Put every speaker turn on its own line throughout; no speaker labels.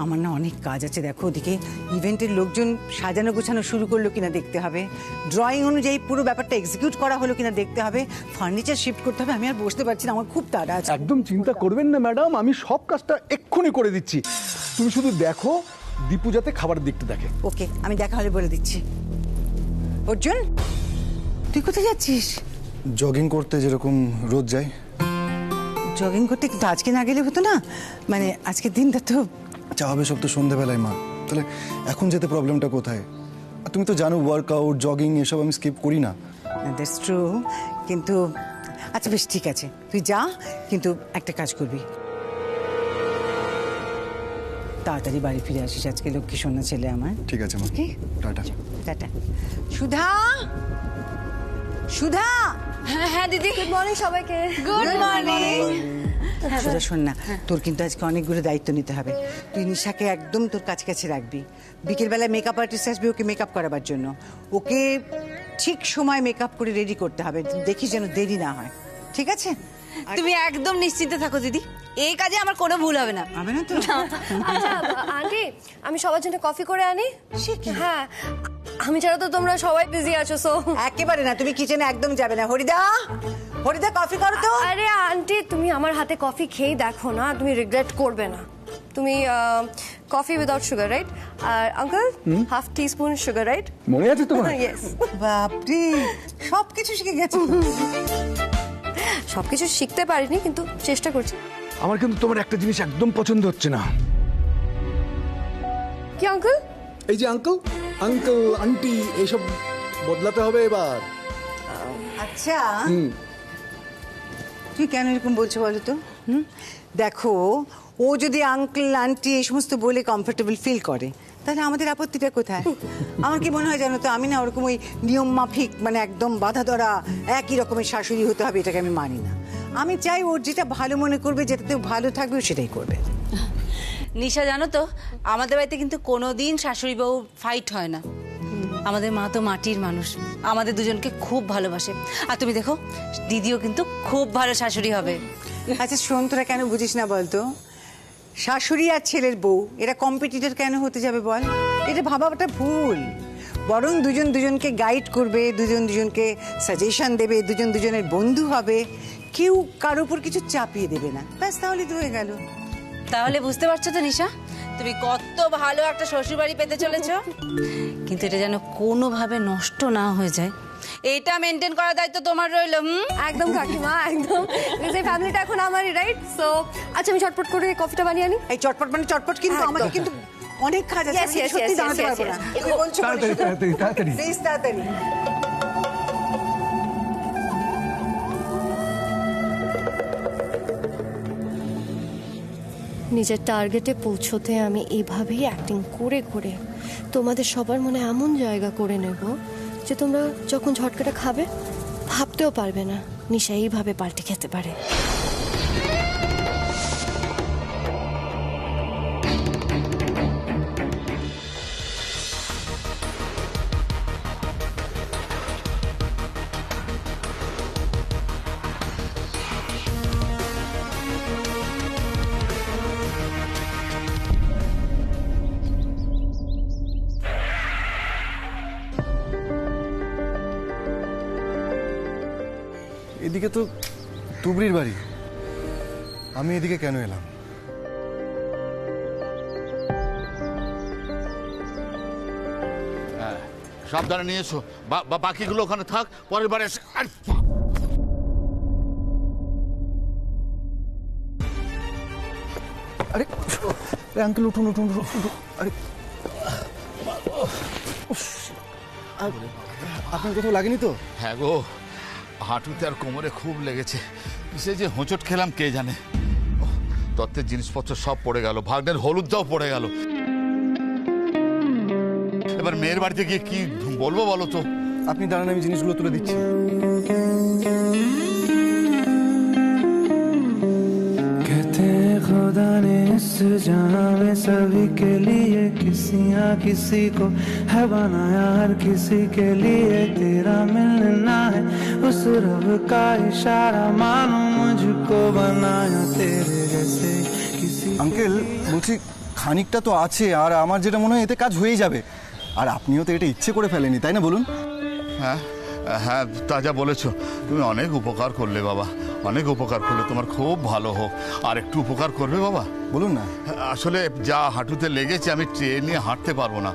আমার না অনেক কাজ আছে। দেখো ওদিকে ইভেন্টের লোকজন সাজানো গোছানো শুরু করলো কিনা দেখতে হবে, ড্রয়িং অনুযায়ী পুরো ব্যাপারটা এক্সিকিউট করা হলো কিনা দেখতে হবে, ফার্নিচার শিফট করতে হবে। আমি আর বসতে পারছি না, আমার খুব তাড়া আছে।
একদম চিন্তা করবেন না ম্যাডাম, আমি সব কাজটা এক্ষুনি করে দিচ্ছি। তুমি শুধু দেখো দীপু যাতে খাবারের দিকটা দেখে।
ওকে, আমি দেখা হলে বলে দিচ্ছি। অর্জুন, তুই কোথায় যাচ্ছিস?
জগিং করতে, যেরকম রোজ যাই।
জগিং করতে? কিন্তু আজকে না গেলে হতো না? মানে আজকের দিনটা তো
যা হবে সব তো সন্ধ্যেবেলায় মা। তাহলে এখন যেতে প্রবলেমটা কোথায়? আর তুমি তো জানো ওয়ার্কআউট, জগিং এসব আমি স্কিপ করি না।
দ্যাটস ট্রু, কিন্তু আচ্ছা বেশ ঠিক আছে, তুই যা, কিন্তু একটা কাজ করবি, তাড়াতাড়ি বাড়ি ফিরে আসিস। আজকে লক্ষ্মী সোনা ছেলে আমার।
ঠিক আছে মা, টাটা।
টাটা। সুধা, সুধা।
হ্যাঁ হ্যাঁ দিদি, গুড মর্নিং সবাইকে। Good morning.
সুধা শোন না, তোর কিন্তু আজকে অনেকগুলো দায়িত্ব নিতে হবে। তুই নিশাকে একদম তোর কাছে কাছে রাখবি। বিকেলবেলায় মেকআপ আর্টিস্ট আসবে ওকে মেকআপ করাবার জন্য। ওকে ঠিক সময় মেকআপ করে রেডি করতে হবে, দেখি যেন দেরি না হয়, ঠিক আছে?
তুমি একদম নিশ্চিন্তে থাকো দিদি, এই কাজে আমার কোনো ভুল হবে না।
হবে না তো?
আচ্ছা আন্টি, আমি সবার জন্য কফি করে আনি।
সে কি?
হ্যাঁ, আমি ছাড়া তো তোমরা সবাই বিজি আছো, সো
একেবারে না, তুমি কিচেনে একদম যাবে না। হরিদা, হরিদা কফি করো তো।
আরে আন্টি, তুমি আমার হাতে কফি খেয়ে দেখো না, তুমি রিগ্রেট করবে না। তুমি কফি উইদাউট সুগার, রাইট? আর uncle, half teaspoon sugar, right?
মনে আছে তোমার?
ইয়েস।
বাপরে, সবকিছু শিখে গেছে।
সবকিছু শিখতে পারিনি, কিন্তু চেষ্টা করছি।
আমার কিন্তু তোমার একটা জিনিস একদম পছন্দ হচ্ছে না।
কি আঙ্কেল?
এই যে আঙ্কেল, আঙ্কেল আন্টি এইসব বদলাতে হবে এবার।
আচ্ছা, তুই কেন এরকম বলছো বলো তো? দেখো, ও যদি আঙ্কেল আন্টি এই সমস্ত বলে কমফোর্টেবল ফিল করে, তাহলে আমাদের আপত্তিটা কোথায়? আমার কি মনে হয় জানো তো, আমি না ওরকম ওই নিয়ম মাফিক, মানে একদম বাধা ধরা একই রকমের শাশুড়ি হতে হবে, এটাকে আমি মানি না। আমি চাই ওর যেটা ভালো মনে করবে, যেটাতে ভালো থাকবে, ও সেটাই করবে।
নিশা, জানো তো আমাদের বাড়িতে কিন্তু কোনোদিন শাশুড়ি বউ ফাইট হয় না। আমাদের মা তো মাটির মানুষ, আমাদের দুজনকে খুব ভালোবাসে। আর তুমি দেখো, দিদিও কিন্তু খুব ভালো শাশুড়ি হবে।
আচ্ছা শোন, তোরা কেন বুঝিস না বলতো? শাশুড়ি আর ছেলের বউ এরা কম্পিটিটর কেন হতে যাবে বল? এটা ভাবাটা ভুল। বরং দুজন দুজনকে গাইড করবে, দুজন দুজনকে সাজেশন দেবে, দুজন দুজনের বন্ধু হবে, কেউ কার উপর কিছু চাপিয়ে দেবে না, ব্যাস, তাহলে তো হয়ে গেল।
তাহলে বুঝতে পারছো তো নিশা, তুমি কত ভালো একটা শ্বশুরবাড়ি পেতে চলেছো। কিন্তু এটা যেন কোনোভাবে নষ্ট না হয়ে যায়, এটা মেনটেন করার দায়িত্ব তোমার রইল।
একদম কাকিমা, একদম। এই ফ্যামিলিটা এখন আমারই, রাইট? সো আচ্ছা, আমি চটপট করে কফিটা বানিয়ে আনি।
এই চটপট মানে চটপট, কিন্তু আমাকে কিন্তু অনেক কাজ আছে, আমি সত্যি জানাতে পারবো না। তুমি বলছো
তাড়াতাড়ি তাড়াতাড়ি তাড়াতাড়ি।
প্লিজ তাড়াতাড়ি।
নিজের টার্গেটে পৌঁছতে আমি এইভাবেই অ্যাক্টিং করে করে তোমাদের সবার মনে এমন জায়গা করে নেব যে তোমরা যখন ঝটকাটা খাবে ভাবতেও পারবে না নিশা এইভাবে পাল্টে খেতে পারে।
এদিকে তো তুবড়ির বাড়ি, আমি এদিকে কেন এলাম?
সাবধানে নিয়ে এসো, বাকিগুলো ওখানে থাক, পরের বারে এসে।
আরে আঙ্কেল, উঠুন উঠুন উঠুন। আরে আপনার কোথাও লাগেনি তো?
হ্যাঁ গো, হাঁটুতে আর কোমরে খুব লেগেছে। কিসে যে হোঁচট খেলাম কে জানে। তত্ত্বের জিনিসপত্র সব পড়ে গেল, ভাগ্নের হলুদটাও পড়ে গেল। এবার মেয়ের বাড়িতে গিয়ে কি বলবো বলো তো?
আপনি দাঁড়ান, আমি জিনিসগুলো তুলে দিচ্ছি।
खुदा ने इस जहां में सभी के लिए किसी ना किसी को है बनाया, हर किसी के लिए तेरा मिलना है उस रब का इशारा, मानो मुझको बनाया तेरे जैसे किसी।
আঙ্কেল বলছি, খানিকটা তো আছে, আর আমার যেটা মনে হয় এতে কাজ হয়ে যাবে। আর আপনিও তো এটা ইচ্ছে করে ফেলেনি, তাই না বলুন?
হ্যাঁ হ্যাঁ, তা যা বলেছো, তুমি অনেক উপকার করলে বাবা, অনেক উপকার করলে। তোমার খুব ভালো হোক। আর একটু উপকার করবে বাবা?
বলুন না।
আসলে যা হাঁটুতে লেগেছে, আমি ট্রেন নিয়ে হাঁটতে পারবো না।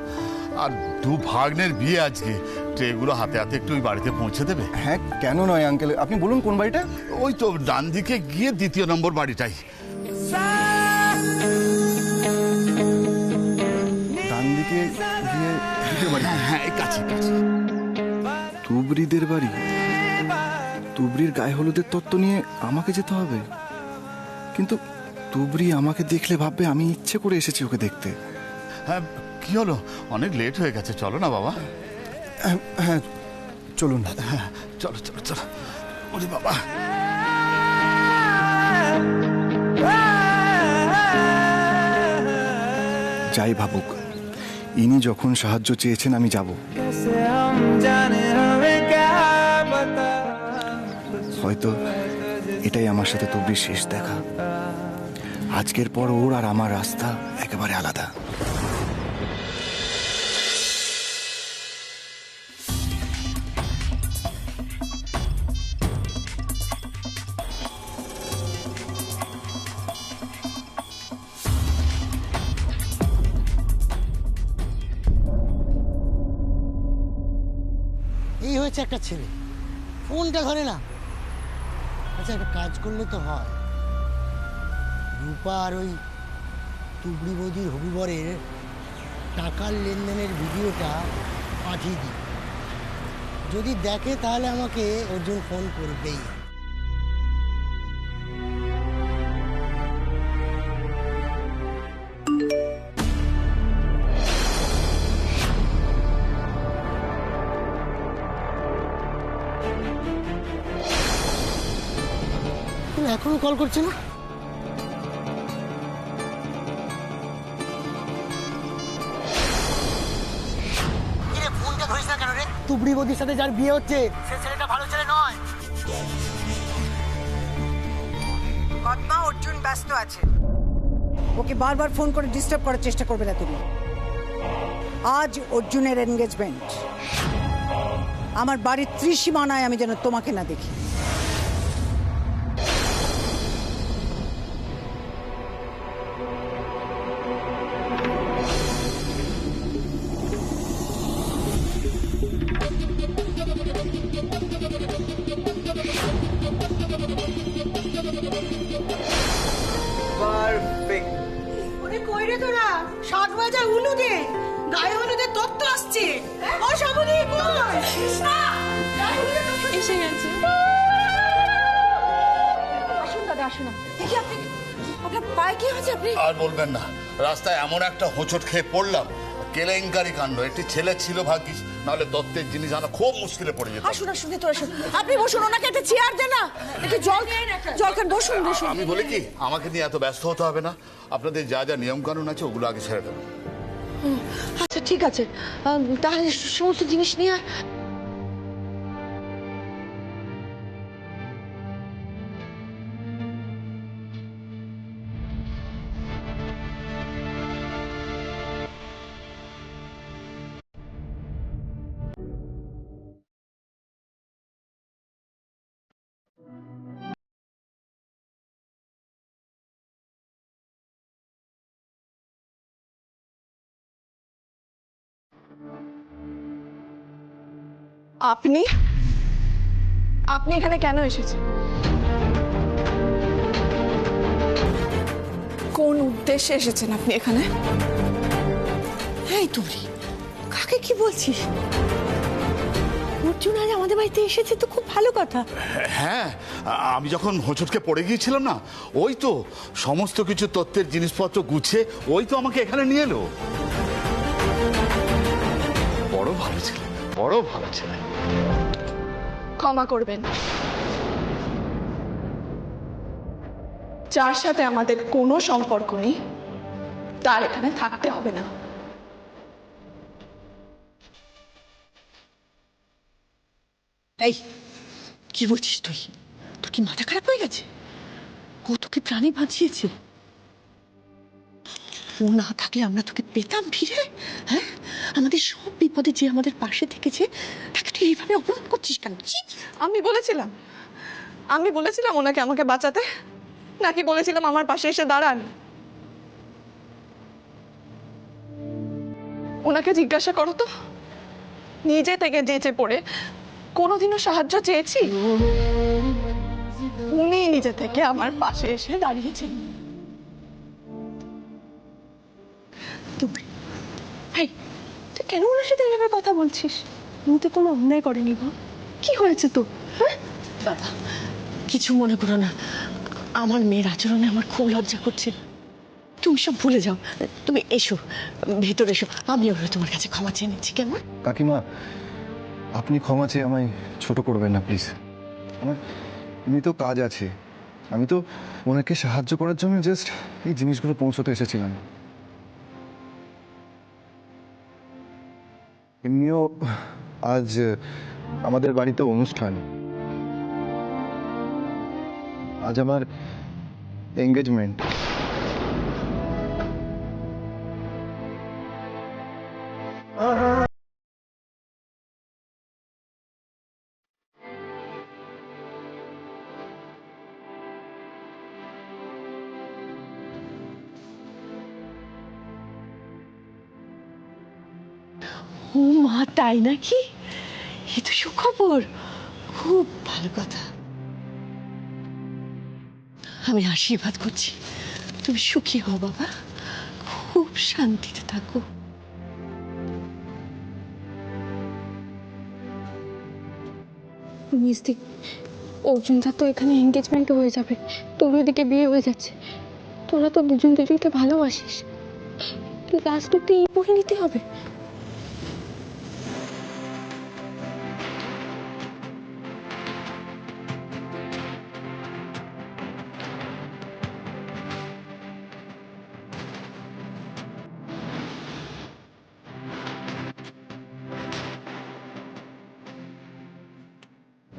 আর দু ভাগ্নের বিয়ে আজকে, ট্রেগুলো হাতে হাতে একটু ওই বাড়িতে পৌঁছে দেবে?
হ্যাঁ, কেন নয় আঙ্কেল, আপনি বলুন কোন বাড়িটা?
ওই তো ডান দিকে গিয়ে 2 নম্বর বাড়িটাই।
ডান দিকে গিয়ে দ্বিতীয় বাড়ি?
হ্যাঁ, এই কাছে কাছে।
তুবড়িদের বাড়ি? তুবড়ির গায়ে হলুদের তত্ত্ব নিয়ে আমাকে যেতে হবে? কিন্তু তুবড়ি আমাকে দেখলে ভাববে আমি ইচ্ছে করে এসেছি ওকে দেখতে।
হ্যাঁ, কি হলো? অনেক লেট হয়ে গেছে, চলো না বাবা।
হ্যাঁ চলুন।
হ্যাঁ, চলো চলো চলো। ওরে বাবা,
যাই ভাবুক, ইনি যখন সাহায্য চেয়েছেন আমি যাব।
कैसे हम जाने हमें क्या बता।
হয়তো এটাই আমার সাথে তুবড়ির শেষ দেখা। আজকের পর ওর আর আমার রাস্তা একেবারে আলাদা।
এই হয়েছে একটা ছেলে, ফোনটা ধরে না। আচ্ছা, একটা কাজ করলে তো হয়, রূপা আর ওই তুবড়ি বৌদির হবিবরের টাকার লেনদেনের ভিডিওটা পাঠিয়ে দিই। যদি দেখে তাহলে আমাকে অর্জুন ফোন করবেই। এখনো কল করছে না। ফোনটা ধরিস না কেন রে? তুবড়ি বৌদির সাথে যার বিয়ে হচ্ছে সে ছেলেটা ভালো ছেলে নয়।
পদ্মা, অর্জুন ব্যস্ত আছে, ওকে বারবার ফোন করে ডিস্টার্ব করার চেষ্টা করবে না তুমি। আজ অর্জুনের এনগেজমেন্ট, আমার বাড়ির ত্রিসীমানায় আমি যেন তোমাকে না দেখি।
ওরে কইরে তোরা 7 বাজে উলু দে, গায়ে হলুদের তত্ত্ব আসছে। ও সাবুনি কই কৃষ্ণা এসে গেছে। আসুন দাদা, আসুন। দেখি আপনি, আপনার পায়ে কি হয়েছে? আপনি
আর বলবেন না, রাস্তায় এমন একটা হোঁচট খেয়ে পড়লাম, কেলেঙ্কারি কাণ্ড। একটি ছেলে ছিল ভাগ্যিস, নাহলে দত্তের জিনিস আনা খুব মুশকিলে পড়ে যেত।
আসুন আসুন, তোরা আসুন। আপনি বসুন, ওনাকে একটা চেয়ার দে না, একটু জল জল খান। বসুন বসুন।
আমি বলি কি, আমাকে নিয়ে এত ব্যস্ত হতে হবে না। আপনাদের যা যা নিয়ম কানুন আছে ওগুলো আগে ছেড়ে দেবেন।
আচ্ছা ঠিক আছে, তাহলে সমস্ত জিনিস নিয়ে
আপনি আপনি এখানে কেন এসেছেন? কোন উদ্দেশ্যে এসেছেন আপনি এখানে?
এই তুবড়ি, কাকে কি বলছিস? অর্জুন আজ আমাদের বাড়িতে এসেছে তো, খুব ভালো কথা।
হ্যাঁ, আমি যখন হোঁচটকে পড়ে গিয়েছিলাম না, ওই তো সমস্ত কিছু তত্ত্বের জিনিসপত্র গুছিয়ে ওই তো আমাকে এখানে নিয়ে এলো। বড় ভালো ছিল, বড় ভালো ছিল।
ক্ষমা করবেন, যার সাথে আমাদের কোনো সম্পর্ক নেই তার এখানে থাকতে হবে না।
এই কি বলছিস তুই? তোর কি মাথা খারাপ হয়ে গেছে? ও তোকে প্রাণী বাঁচিয়েছে। ও না থাকলে আমরা তোকে পেতাম ফিরে? হ্যাঁ, আমাদের সব বিপদে যে আমাদের পাশে থেকেছে তাকে তুই এইভাবে অপমান করছিস কেন?
আমি বলেছিলাম ওনাকে আমাকে বাঁচাতে, নাকি বলেছিলাম আমার পাশে এসে দাঁড়ান? ওনাকে জিজ্ঞাসা করো তো, নিজে থেকে যেচে পড়ে কোনোদিনও সাহায্য চেয়েছি? উনি নিজে থেকে আমার পাশে এসে দাঁড়িয়েছেন। তুমি ভাই, তুই কেন ওনার সাথে এভাবে কথা বলছিস? উনি তো কোনো অন্যায় করেনি গো। কি হয়েছে তো? হ্যাঁ
বাবা, কিছু মনে করো না, আমার মেয়ের আচরণে আমার খুব লজ্জা করছে। তুমি সব ভুলে যাও, তুমি এসো, ভেতরে এসো, আমি ওরা তোমার কাছে ক্ষমা চেয়ে নিচ্ছি, কেমন?
কাকিমা, আপনি ক্ষমা চেয়ে আমায় ছোট করবেন না প্লিজ। আমার এমনিতেও কাজ আছে, আমি তো ওনাকে সাহায্য করার জন্য জাস্ট এই জিনিসগুলো পৌঁছতে এসেছিলাম। এমনিও আজ আমাদের বাড়িতে অনুষ্ঠান, আজ আমার এঙ্গেজমেন্ট।
ও মা, তাই নাকি? এ তো সুখবর, খুব ভালো কথা। আমি আশীর্বাদ করছি, তুমি সুখী হও বাবা, খুব শান্তিতে থাকো।
মিস্তি, অর্জুনটা তো এখানে এঙ্গেজমেন্ট হয়ে যাবে, তোর ওইদিকে বিয়ে হয়ে যাচ্ছে। তোরা তো দুজন দুজনকে ভালোবাসিস, লাস্ট অব্দি এই পড়ে নিতে হবে।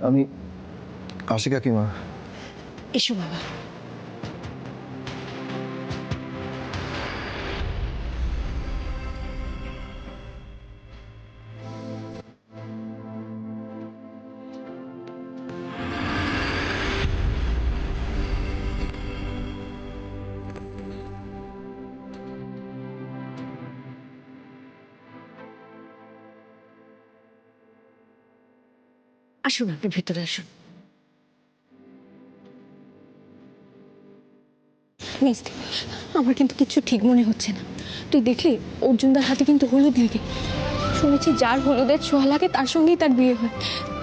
আমি আসি কাকিমা।
এসো বাবা। আসুন, আপনি ভেতরে আসুন।
মিস্তি, আমার কিন্তু কিছু ঠিক মনে হচ্ছে না। তুই দেখলি অর্জুনদার হাতে কিন্তু হলুদ লেগে, শুনেছি যার হলুদের ছোঁয়া লাগে তার সঙ্গেই তার বিয়ে হয়।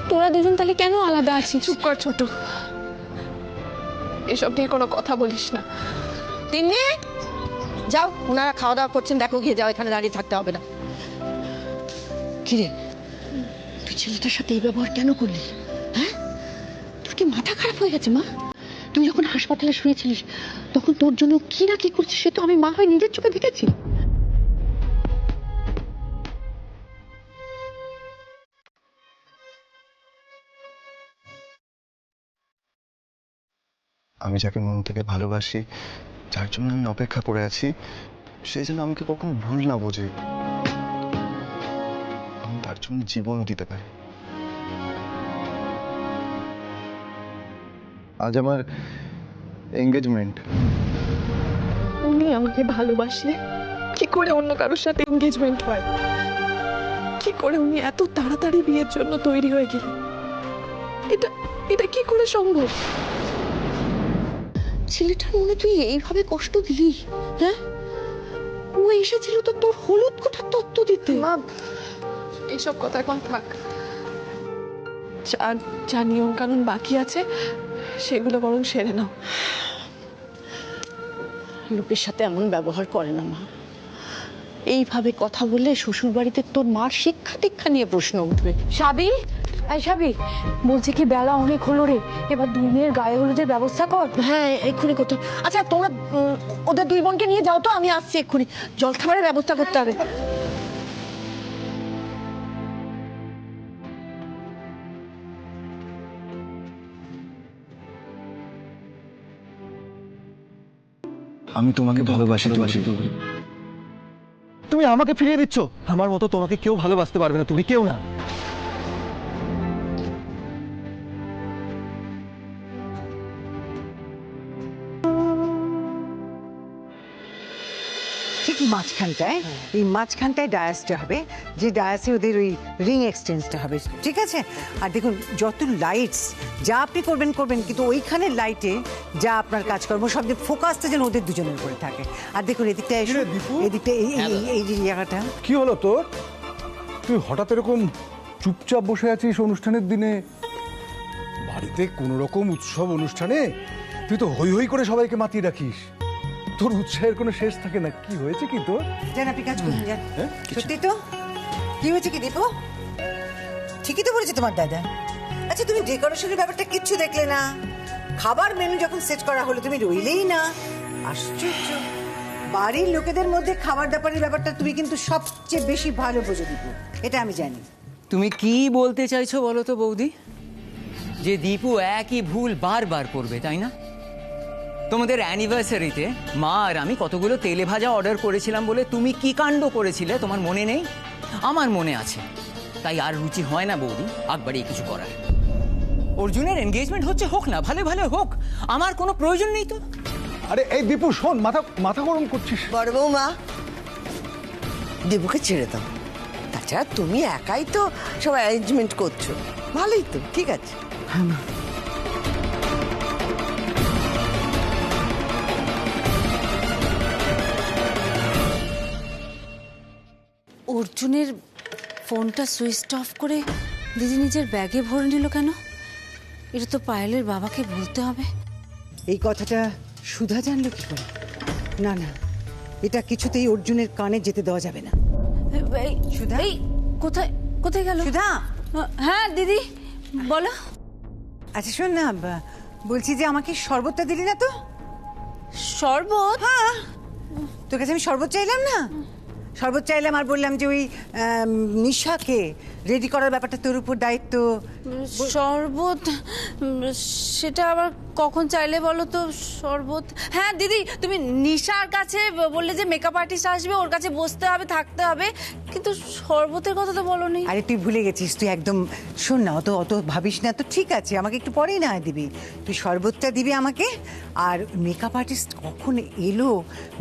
তোরা দুজন তাহলে কেন আলাদা আছিস?
চুপ কর ছোট, এসব নিয়ে কোনো কথা বলিস না।
তিন্নি, যাও, ওনারা খাওয়া দাওয়া করছেন, দেখো গিয়ে যাও, এখানে দাঁড়িয়ে থাকতে হবে না। কিরে, তুই ছেলেটার সাথে এই ব্যবহার কেন করলি? হ্যাঁ, তোর কি মাথা খারাপ হয়ে গেছে মা? তুই যখন হাসপাতালে শুয়েছিলিস তখন তোর জন্য কি না কি করছিস সে তো আমি মা হয়ে নিজের চোখে দেখেছি।
আমি যাকে মন থেকে ভালোবাসি, যার জন্য আমি অপেক্ষা করে আছি, সেই জন্য আমাকে কখনো ভুল না বোঝে। আমি তার জন্য জীবনও দিতে পারি। আজ আমার এঙ্গেজমেন্ট।
উনি আমাকে ভালোবাসলে কি করে অন্য কারোর সাথে এনগেজমেন্ট হয়? কি করে উনি এত তাড়াতাড়ি বিয়ের জন্য তৈরি হয়ে গেলেন? এটা এটা কি করে সম্ভব?
ছেলেটার মনে তুই এইভাবে কষ্ট দিলি? হ্যাঁ, ও এসেছিল তো তোর হলুদ কোঠার তত্ত্ব দিতে।
মা, এসব কথা এখন থাক। যা নিয়ম কানুন বাকি আছে সেগুলো বরং সেরে নাও।
লোকের সাথে এমন ব্যবহার করে না মা। এইভাবে কথা বললে শ্বশুর বাড়িতে তোর মার শিক্ষা দীক্ষা নিয়ে প্রশ্ন উঠবে।
সাবি, এই সাবি, বলছি কি বেলা অনেক হলো রে, এবার দুই মেয়ের গায়ে হলুদের ব্যবস্থা কর।
হ্যাঁ, এক্ষুনি করতে। আচ্ছা, তোমরা ওদের দুই বোনকে নিয়ে যাও তো, আমি আসছি এক্ষুনি। জলখাবারের ব্যবস্থা করতে হবে।
আমি তোমাকে ভালোবাসি।
তুমি আমাকে ফিরিয়ে দিচ্ছ? আমার মতো তোমাকে কেউ ভালোবাসতে পারবে না, তুমি কেউ না।
ঠিক মাঝখানটায়, এই মাঝখানটায় ডায়াসটা হবে, যে ডায়াসে ওদের ওই রিং এক্সচেঞ্জটা হবে, ঠিক আছে? আর দেখুন যত লাইটস যা আপনি করবেন করবেন, কিন্তু ওইখানে লাইটে যা আপনার কাজকর্ম সব ফোকাসটা যেন ওদের দুজনের উপরে থাকে। আর দেখুন এদিকটা এসো, এদিকটা এই যে জায়গাটা।
কি হলো তোর? তুই হঠাৎ এরকম চুপচাপ বসে আছিস অনুষ্ঠানের দিনে? বাড়িতে কোনো রকম উৎসব অনুষ্ঠানে তুই তো হই হই করে সবাইকে মাতিয়ে রাখিস, তোর উৎসাহের কোনো শেষ থাকে না। কি হয়েছে কি তোর?
জান আপনি কাজ করুন, জান। সত্যি তো? কি হয়েছে কি দীপু? ঠিকই তো বলেছে তোমার দাদা। আচ্ছা তুমি ডেকোরেশনের ব্যাপারটা কিচ্ছু দেখলে না? খাবার মেনু যখন সেট করা হলো তুমি রইলেই না। আশ্চর্য, বাড়ির লোকেদের মধ্যে খাবার দাবারের ব্যাপারটা তুমি কিন্তু সবচেয়ে বেশি ভালো বোঝো দীপু, এটা আমি জানি।
তুমি কি বলতে চাইছো বলো তো বৌদি? যে দীপু একই ভুল বারবার করবে, তাই না? তোমাদের অ্যানিভার্সারিতে মা আর আমি কতগুলো তেলে ভাজা অর্ডার করেছিলাম বলে তুমি কি কাণ্ড করেছিলে তোমার মনে নেই? আমার মনে আছে। তাই আর রুচি হয় না বৌদি আকবারই কিছু করার। অর্জুনের এনগেজমেন্ট হচ্ছে, হোক না, ভালো ভালো হোক, আমার কোনো প্রয়োজন নেই তো।
আরে এই দীপু শোন, মাথা গরম করছিস।
বড় বৌমা, দীপুকে ছেড়ে দাও। তাছাড়া তুমি একাই তো সব অ্যারেঞ্জমেন্ট করছো, ভালোই তো, ঠিক আছে।
হ্যাঁ মা।
অর্জুনের ফোনটা সুইচ অফ করে দিদি নিজের ব্যাগে ভরে নিল কেন? এটা তো পায়েলের বাবাকে বলতে হবে।
এই কথাটা সুধা জানলো কি করে? না না, এটা কিছুতেই অর্জুনের কানে যেতে দেওয়া যাবে না। সুধা,
এই কোথায় কোথায় গেল?
সুধা।
হ্যাঁ দিদি বলো।
আচ্ছা শোন না, বলছি যে আমাকে শরবতটা দিলি না তো?
শরবত?
হ্যাঁ, তোর কাছে আমি শরবত চাইলাম না? শরবত চাইলাম আর বললাম যে ওই নিশাকে রেডি করার ব্যাপারটা তোর উপর দায়িত্ব।
শরবত সেটা আবার কখন চাইলে বলো তো? শরবত, হ্যাঁ দিদি তুমি নিশার কাছে বললে যে মেকআপ আর্টিস্ট আসবে, ওর কাছে বসতে হবে, থাকতে হবে, কিন্তু শরবতের কথা তো বলোনি।
আরে তুই ভুলে গেছিস, তুই একদম শোন না, অত ভাবিস না তো, ঠিক আছে আমাকে একটু পরেই না দিবি। তুই শরবতটা দিবি আমাকে, আর মেকআপ আর্টিস্ট কখন এলো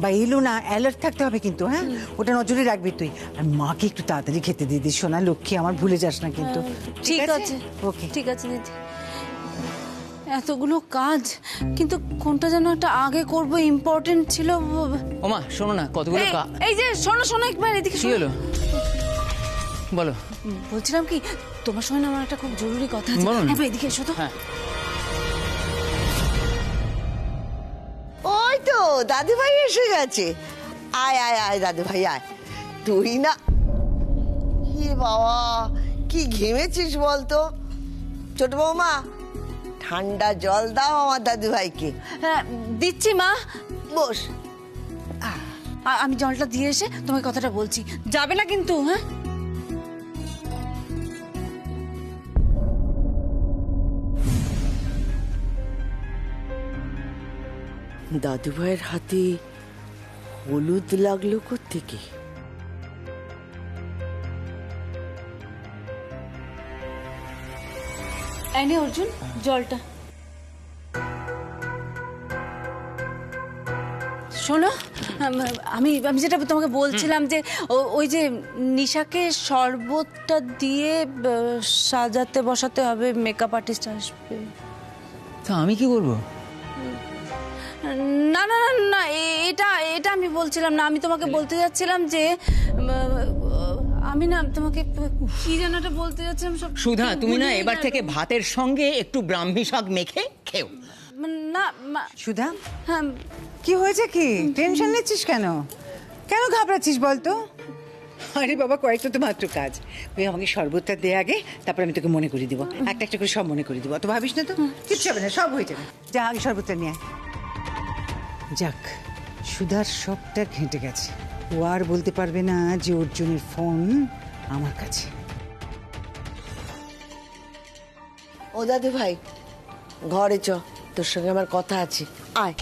বা এলো না অ্যালার্ট থাকতে হবে কিন্তু। হ্যাঁ, ওটা নজরে রাখবি তুই। আর মাকে একটু তাড়াতাড়ি খেতে দিয়ে দিস সোনা লক্ষ্মী আমার, ভুলে যাস না কিন্তু।
ঠিক আছে,
ওকে,
ঠিক আছে দিদি। এতগুলো কাজ, কিন্তু কোনটা যেন একটা আগে করব, ইম্পর্টেন্ট ছিল।
ওমা শোনো না, কতগুলো
এই যে শোনো একবার এদিকে।
কি হলো বলো?
বলছিলাম কি, তোমার সঙ্গে আমার একটা খুব জরুরি কথা আছে। একবার এদিকে এসো তো।
হ্যাঁ।
ওই তো দাদু ভাই এসে গেছে। আয় আয় আয় দাদু ভাই আয়। তুই না, কি বাবা কি ঘেমেছিস বলতো? ছোট বৌমা, ঠান্ডা জল দাও আমার দাদু ভাইকে।
হ্যাঁ দিচ্ছি মা,
বস।
আমি জলটা দিয়ে এসে তোমাকে কথাটা বলছি, যাবে না কিন্তু। হ্যাঁ
দাদু ভাইয়ের হাতে হলুদ লাগলো কোত্থেকে?
এনে অর্জুন জলটা। শোনো, আমি যেটা তোমাকে বলছিলাম যে ওই যে নিশাকে শরবতটা দিয়ে সাজাতে বসাতে হবে, মেকআপ আর্টিস্ট আসবে।
তা আমি কি করবো?
না না না, এটা আমি বলছিলাম না, আমি তোমাকে বলতে যাচ্ছিলাম যে আমি না তোমাকে কি যেন একটা বলতে যাচ্ছিলাম।
সুধা, তুমি না এবার থেকে ভাতের সঙ্গে একটু ব্রাহ্মী শাক মেখে খেও।
না
সুধা,
হ্যাঁ
কি হয়েছে? কি টেনশন নিচ্ছিস কেন? কেন ঘাবড়াচ্ছিস বলতো? আরে বাবা, কয়েকটা তো মাত্র কাজ। ওই আমাকে শরবতটা দে আগে, তারপর আমি তোকে মনে করে দিব, একটা একটা করে সব মনে করে দিব। অত ভাবিস না তো, কিচ্ছু হবে না, সব হয়ে যাবে। যা আগে শরবতটা নিয়ে আয়। যাক, সুধার সবটা ঘেঁটে গেছে। ও আর বলতে পারবে না যে অর্জুনের ফোন আমার কাছে।
ও দাদু ভাই, ঘরে চ, তোর সঙ্গে আমার কথা আছে, আয়।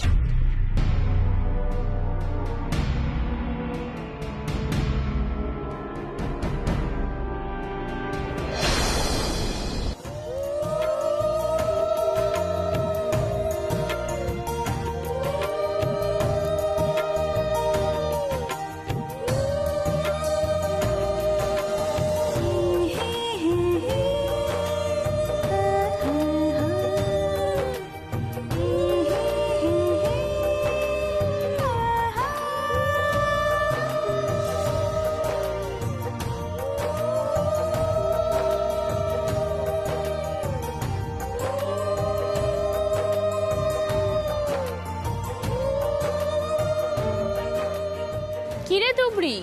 তুবড়ি,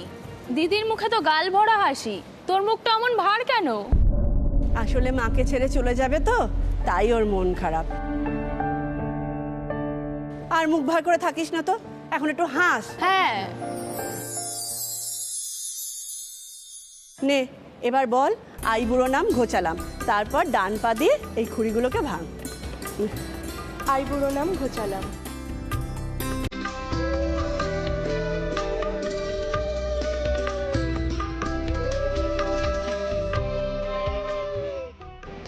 দিদির মুখে তো গাল ভরা হাসি, তোর মুখটা এমন ভার কেন?
আসলে মাকে ছেড়ে চলে যাবে তো, তাই ওর মন খারাপ। আর মুখ ভার করে থাকিস না তো, এখন একটু হাস।
হ্যাঁ,
নে এবার বল, আইবুড়ো নাম ঘোচালাম, তারপর ডান পা দিয়ে এই খুঁড়িগুলোকে ভাঙ।
আইবুড়ো নাম ঘোচালাম।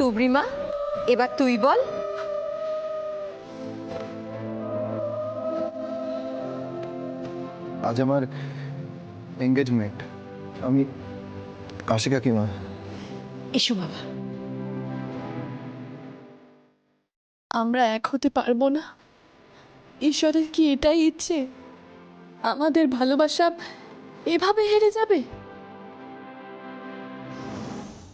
তুবড়ি মা, এবার তুই বল।
আজ আমার এঙ্গেজমেন্ট, আমি আসি কাকিমা।
এসো বাবা। আমরা এক হতে পারবো না? ঈশ্বরের কি এটাই ইচ্ছে আমাদের ভালোবাসা এভাবে হেরে যাবে?